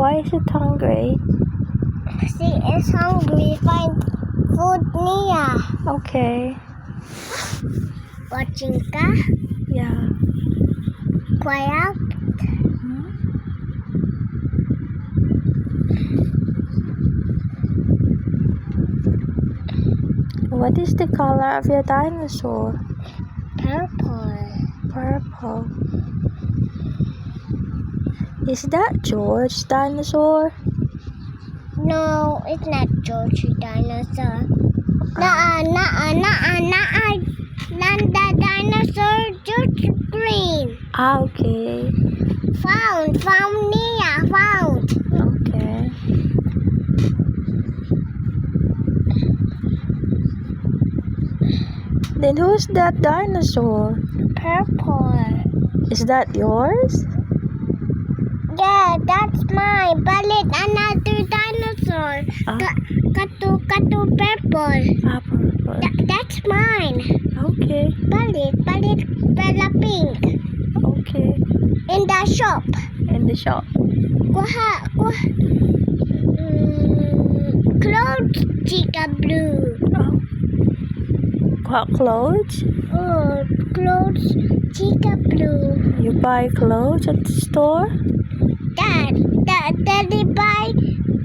Why is it hungry? She is hungry. Find food near. Okay. Watching ka? Yeah. Quiet. What is the color of your dinosaur? Purple. Purple. Is that George dinosaur? No, it's not George dinosaur. Not the dinosaur. George green. Okay. Found Nia. Found. Okay. Then who's that dinosaur? Purple. Is that yours? Yeah, that's mine. But it's another dinosaur. Katu purple. Purple. That's mine. Okay. But pink. Okay. In the shop. In the shop. Clothes, chica blue. Oh. What clothes? Oh, clothes, chica blue. You buy clothes at the store? Daddy buy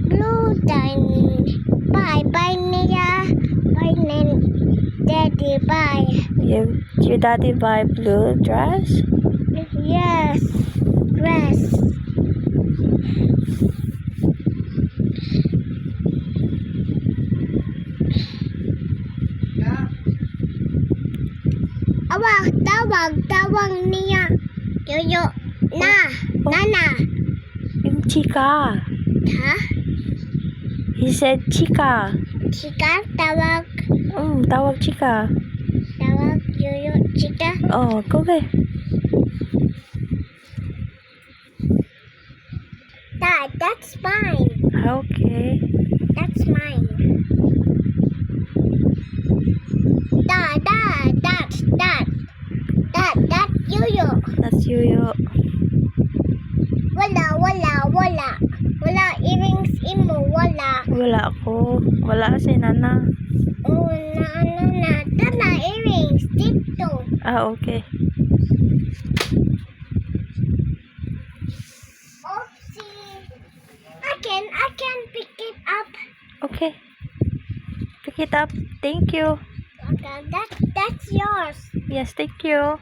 blue diamond. Buy Nia. Daddy buy. Your daddy buy blue dress? Yes, dress. Tawag niya. Yoyo. Nana. Yung chika. Ha? He said chika. Chika, tawag. Tawag chika. Tawag, yoyo, chika. Oh, go get. That's mine. Okay. That's mine. That yoyo. That's you. Wala earrings imo, wala. Wala ako. Wala si Nana. Oh, na. Tala earrings dito. Okay. Oopsie. I can pick it up. Okay. Pick it up. Thank you. Okay, that's yours. Yes, thank you.